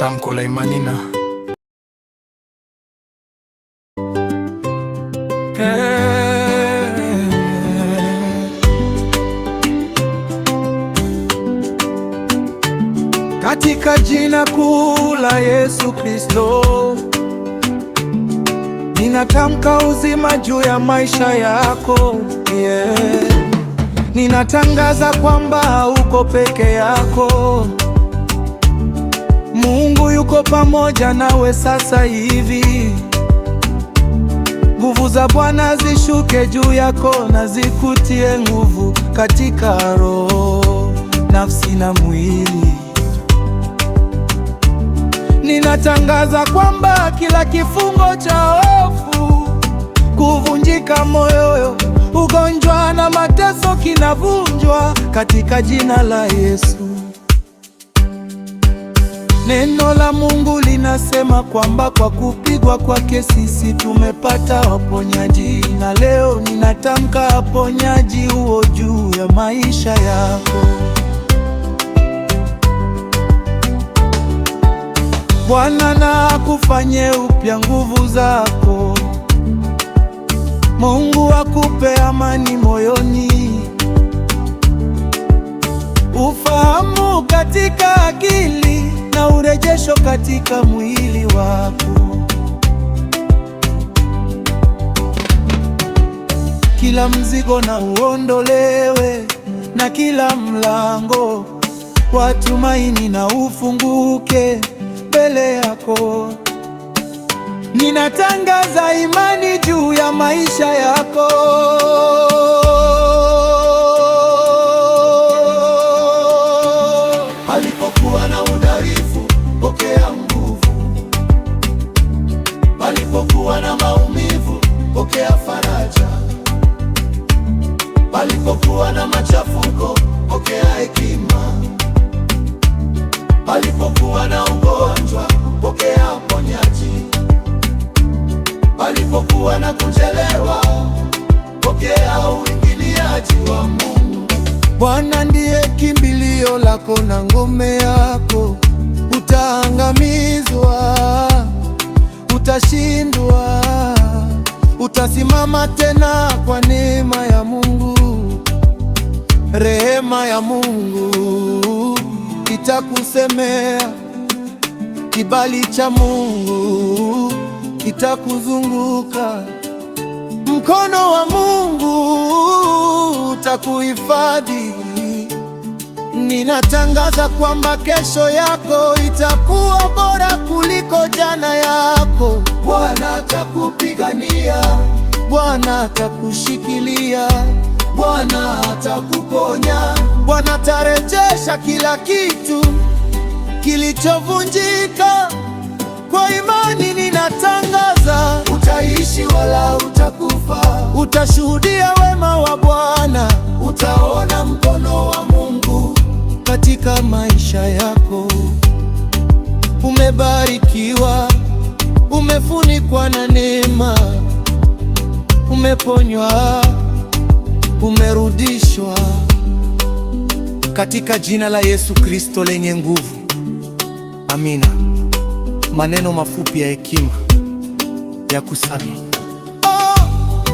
tamko la Imanina. Katika jina kuu la Yesu Kristo, ninatamka uzima juu ya maisha yako, Ninatangaza kwamba hauko peke yako. Mungu yuko pamoja nawe sasa hivi. Nguvu za Bwana zishuke juu yako na zikutie nguvu katika roho, nafsi na mwili. Ninatangaza kwamba kila kifungo cha hofu, kuvunjika moyo, ugonjwa na mateso kinavunjwa katika jina la Yesu. Neno la Mungu linasema kwamba kwa kupigwa kwake sisi tumepata uponyaji, na leo ninatamka uponyaji huo juu ya maisha yako. Bwana na akufanye upya nguvu zako. Mungu akupe amani moyoni, ufahamu katika akili na urejesho katika mwili wako. Kila mzigo na uondolewe, na kila mlango wa tumaini na ufunguke mbele yako. Ninatangaza imani juu ya maisha yako. Palipokuwa na udhaifu, pokea nguvu. Palipokuwa na maumivu, pokea faraja. Palipokuwa na machafuko, pokea hekima. Palipokuwa na ugonjwa, pokea uponyaji. Palipokuwa na kuchelewa, pokea uingiliaji wa Mungu. Bwana ndiye kimbilio lako na ngome yako. Utaangamizwa, utashindwa, utasimama tena kwa neema ya Mungu. Rehema ya Mungu itakusemea, kibali cha Mungu itakuzunguka, mkono wa Mungu utakuhifadhi. Ninatangaza kwamba kesho yako itakuwa bora kuliko jana yako. Bwana atakupigania, Bwana atakushikilia, Bwana atakuponya. Bwana atarejesha kila kitu kilichovunjika. Kwa imani ninatangaza, utaishi wala utakufa. Utashuhudia wema wa Bwana, utaona mkono wa Mungu katika maisha yako. Umebarikiwa, umefunikwa na neema, umeponywa, umerudishwa katika jina la Yesu Kristo lenye nguvu. Amina. Maneno mafupi ya hekima ya kusali.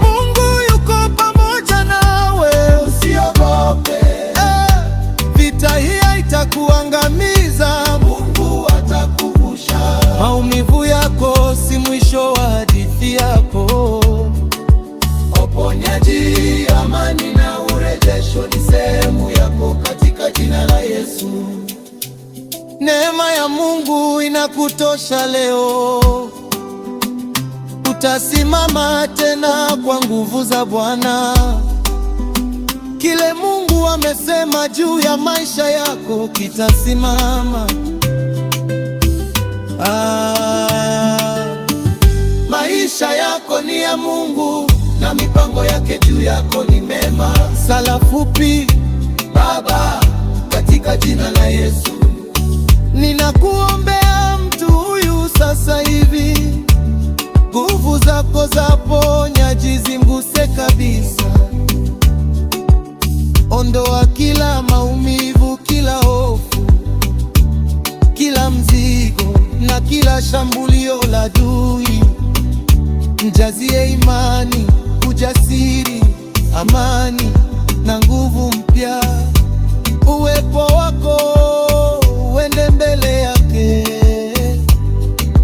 Mungu yuko pamoja nawe, usiogope. Vita hii haitakuangamiza, Mungu atakuvusha. Maumivu yako si mwisho wa hadithi yako. Uponyaji, amani na urejesho ni sehemu yako katika jina la Yesu. Neema ya Mungu inakutosha leo. Utasimama tena kwa nguvu za Bwana. Kile Mungu amesema juu ya maisha yako kitasimama. Maisha yako ni ya Mungu na mipango yake juu yako ni mema. Sala fupi. Baba, katika jina la Yesu, ninakuombea mtu huyu sasa hivi. Nguvu zako za ponyaji zimguse kabisa. Ondoa kila maumivu, kila hofu, kila mzigo. shambulio la adui. Mjazie imani, ujasiri, amani na nguvu mpya. Uwepo wako uende mbele yake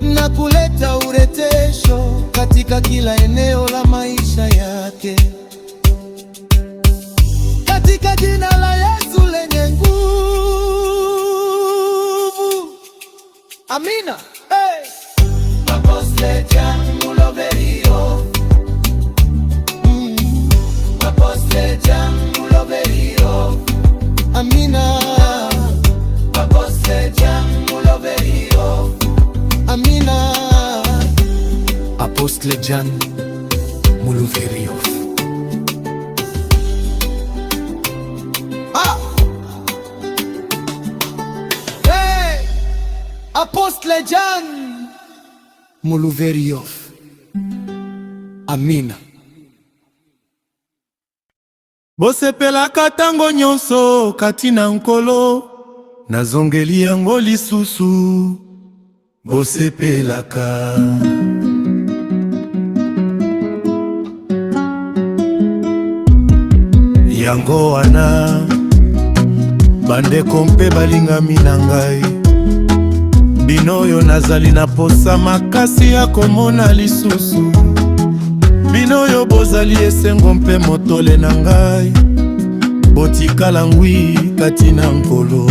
na kuleta urejesho katika kila eneo la maisha yake, katika jina la Yesu lenye nguvu. Amina. Hey. Apostle Jan Muloverio. Apostle Jan Muloverio. Amina. Apostle Jan Muloverio. Amina. Apostle Jan Muloverio. Hey! Apostle Jan Muloverio. Amina. Bosepelaka tango nyonso kati na nkolo, nazongeli yango lisusu. Bosepelaka. Yango wana bandeko mpe balingami na ngai, bino oyo nazali na posa makasi ya komona lisusu. Bino oyo bozali esengo mpe motole na ngai, botikala ngwi kati na nkolo.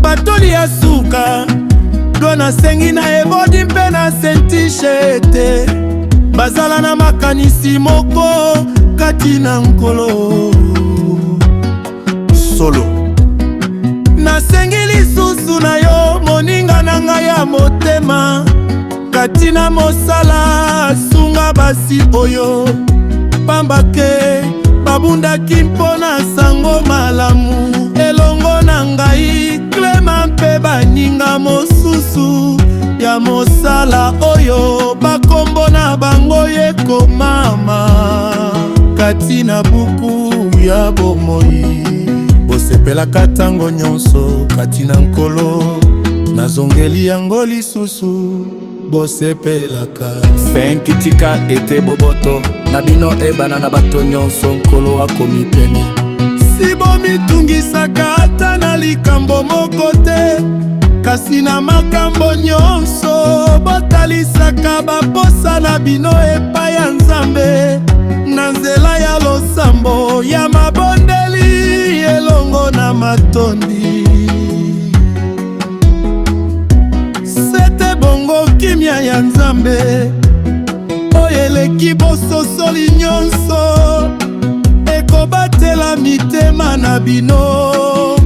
Batoli ya suka do nasengi na ebodi mpe na sentishe ete bazala na makanisi moko kati na nkolo. Solo nasengi lisusu na yo moninga na ngai ya motema, kati na mosala sunga basi oyo pamba ke babundaki mpona sango malamu elongo na ngai. Klema mpe baninga mosusu ya mosala oyo bakombo na bango yekomama kati na buku ya bomoi. Bosepelaka tango nyonso kati na nkolo, nazongeli yango lisusu. Bosepelaka. Fenkitika ete boboto na bino ebana na bato nyonso nkolo akomi pene. Si bomitungisaka ata na likambo moko te, kasi na makambo nyonso botalisaka baposa na bino epai ya Nzambe, na nzela ya losambo ya mabondeli elongo na matondi. Sete bongo kimia ya Nzambe oyo eleki bososoli nyonso, ekobatela mitema na bino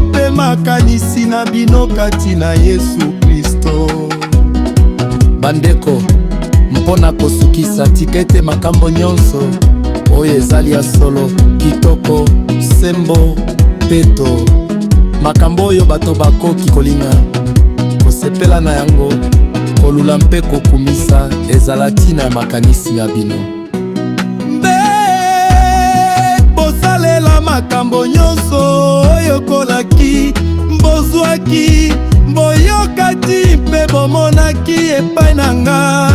mpe makanisi na bino kati na Yesu Kristo. Bandeko, mpona kosukisa tikete makambo nyonso oyo ezali ya solo, kitoko, sembo, peto, makambo oyo bato bakoki kolinga, kosepela na yango, kolula mpe kokumisa ezala tina ya makanisi na bino. Bosalela makambo nyonso oyo kolaki, bozwaki, boyokati mpe bomonaki epai na nga.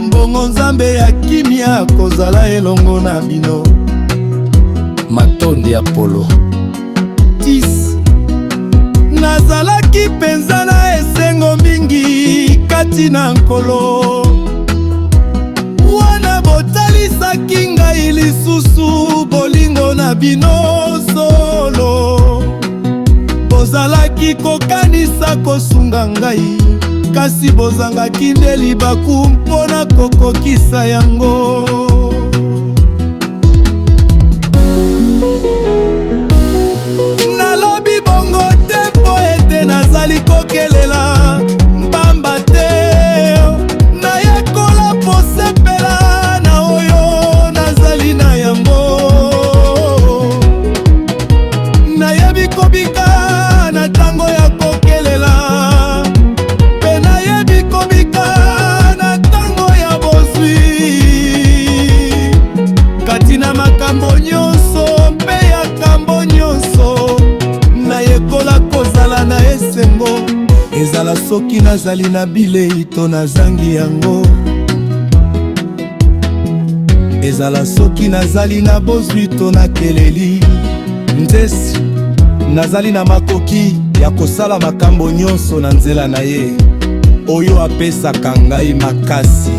Mbongo Nzambe ya kimia kozala elongo na bino. Matonde ya polo 10. Nazalaki penza na esengo mingi kati na nkolo, wana botalisaki ngai lisusu bolingo na bino solo. Bozalaki kokanisa kosunga ngai, kasi bozangaki nde libaku mpona kokokisa yango. Nalobi bongo te po ete nazali kokelela mbamba te, nayekola posepela na oyo nazali na yango. Nayebi kobika na tango ya kokelela, pe nayebi kobika na tango ya bozwi. ezala soki nazali na bilei to nazangi yango, ezala soki nazali na bozwi to na keleli, nzesi nazali na makoki ya kosala makambo nyonso na nzela na ye oyo apesaka ngai makasi.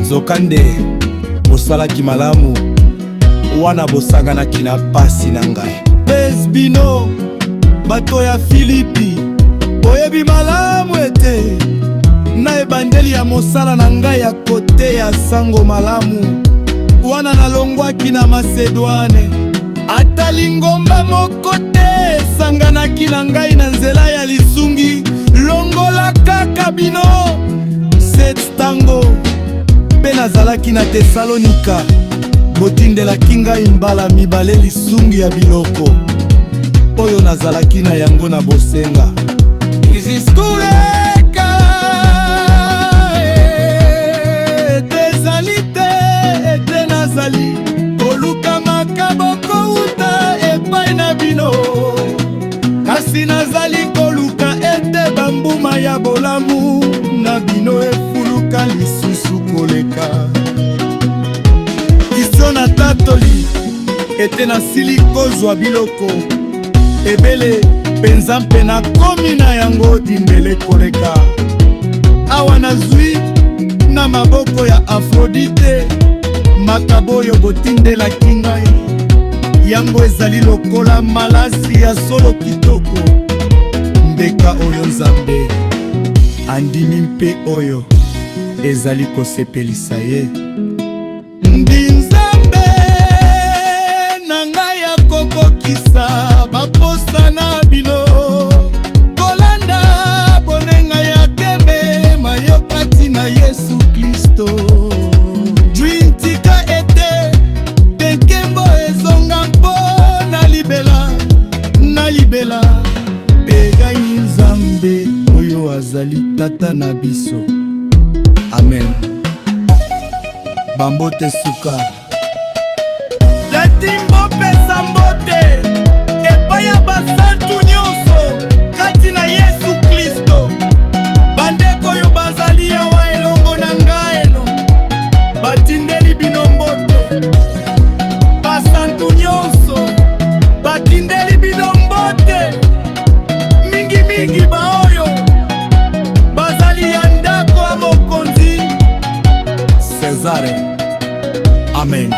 Nzokande bosalaki malamu wana bosanganaki na pasi na ngai. Pes bino bato ya Filipi, boyebi malamu ete na ebandeli ya mosala na ngai ya kote ya sango malamu wana nalongwaki na Masedwane. Ata lingomba moko te esanganaki na ngai na nzela ya lisungi, longola kaka bino setango. Mpe nazalaki na Tesalonika, botindelaki ngai mbala mibale lisungi ya biloko oyo nazalaki na yango na bosenga. Iziskuleka etezali te ete nazali koluka makaboko uta epai na bino, kasi nazali koluka ete bambuma ya bolamu na bino efuluka lisusu koleka. Kisio na tatoli ete nasili kozwa biloko ebele penza mpe nakomi na yango dimbele koleka. Awa nazwi na maboko ya Afrodite makabo oyo botindelaki ngai, yango ezali lokola malasi ya solo kitoko, mbeka oyo Nzambe andimi mpe oyo ezali kosepelisa ye. Ndi Nzambe na ngai ya kokokisa baposa na bino, kolanda bonenga ya kembe mayokati na Yesu Kristo. Dwintika ete tekembo ezonga mpo na libela pegai Nzambe oyo azali tata na biso. Amen. Bambote suka latimbo pesa mbote epai ya basantu nyonso kati na Yesu Kristo. Bandeko oyo bazali awa elongo na ngai eno batindeli bino mbote, basantu nyonso batindeli bino mbote, mingi baoyo bazali ya ndako ya mokonzi Cesare. Amen.